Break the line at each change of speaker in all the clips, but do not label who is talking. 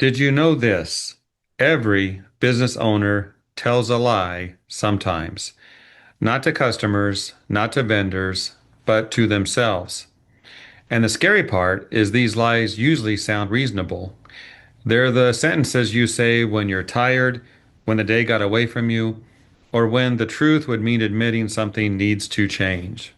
Did you know this? Every business owner tells a lie sometimes, not to customers, not to vendors, but to themselves. And the scary part is these lies usually sound reasonable. They're the sentences you say when you're tired, when the day got away from you, or when the truth would mean admitting something needs to change.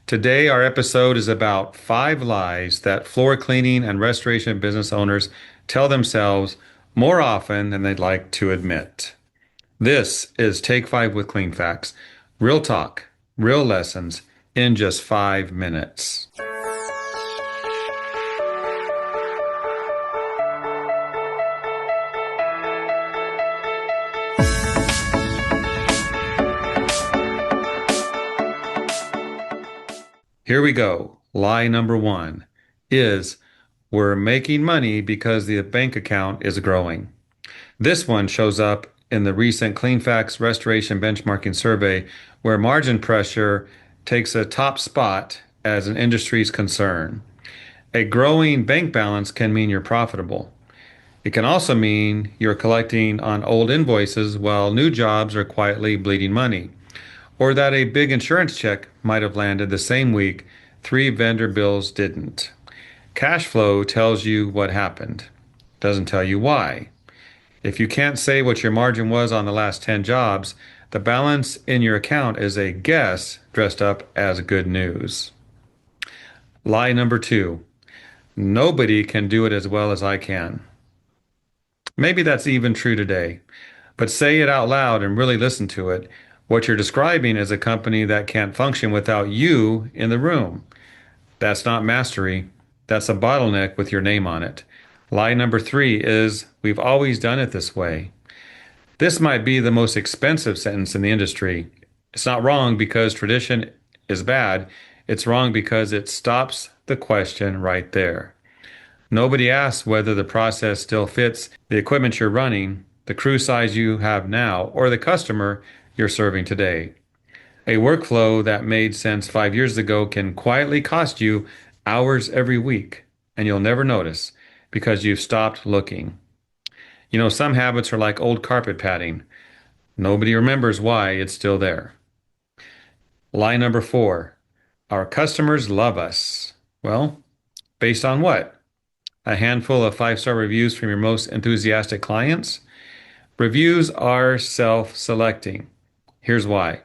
Today, our episode is about 5 lies that floor cleaning and restoration business owners tell themselves more often than they'd like to admit. This is Take 5 with Cleanfax. Real talk, real lessons in just 5 minutes. Here we go. Lie number 1 is we're making money because the bank account is growing. This one shows up in the recent Cleanfax Restoration Benchmarking Survey, where margin pressure takes a top spot as an industry's concern. A growing bank balance can mean you're profitable. It can also mean you're collecting on old invoices while new jobs are quietly bleeding money, or that a big insurance check might have landed the same week 3 vendor bills didn't. Cash flow tells you what happened, doesn't tell you why. If you can't say what your margin was on the last 10 jobs, the balance in your account is a guess dressed up as good news. Lie number 2. Nobody can do it as well as I can. Maybe that's even true today, but say it out loud and really listen to it. What you're describing is a company that can't function without you in the room. That's not mastery. That's a bottleneck with your name on it. Lie number 3 is we've always done it this way. This might be the most expensive sentence in the industry. It's not wrong because tradition is bad. It's wrong because it stops the question right there. Nobody asks whether the process still fits the equipment you're running, the crew size you have now, or the customer you're serving today. A workflow that made sense 5 years ago can quietly cost you hours every week, and you'll never notice because you've stopped looking. You know, some habits are like old carpet padding. Nobody remembers why it's still there. Lie number 4. Our customers love us. Well, based on what? A handful of 5-star reviews from your most enthusiastic clients? Reviews are self-selecting. Here's why.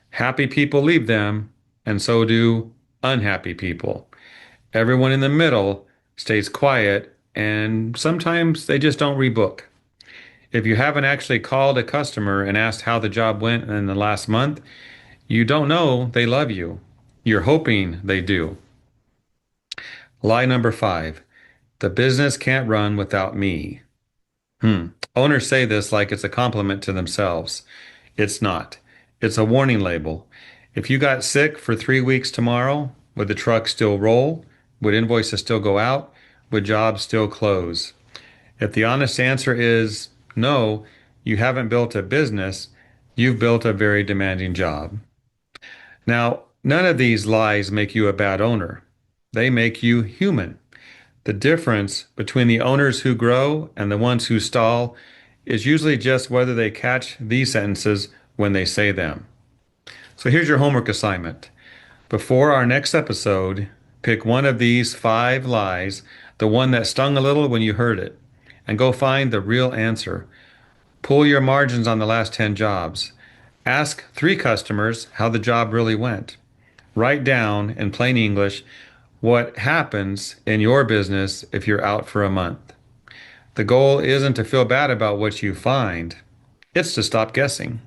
Happy people leave them, and so do unhappy people. Everyone in the middle stays quiet, and sometimes they just don't rebook. If you haven't actually called a customer and asked how the job went in the last month, you don't know they love you. You're hoping they do. Lie number 5. The business can't run without me. Owners say this like it's a compliment to themselves. It's not. It's a warning label. If you got sick for 3 weeks tomorrow, would the truck still roll? Would invoices still go out? Would jobs still close? If the honest answer is no, you haven't built a business, you've built a very demanding job. Now, none of these lies make you a bad owner. They make you human. The difference between the owners who grow and the ones who stall is usually just whether they catch these sentences when they say them. So here's your homework assignment. Before our next episode, pick one of these 5 lies, the one that stung a little when you heard it, and go find the real answer. Pull your margins on the last 10 jobs. Ask 3 customers how the job really went. Write down in plain English what happens in your business if you're out for a month. The goal isn't to feel bad about what you find, it's to stop guessing.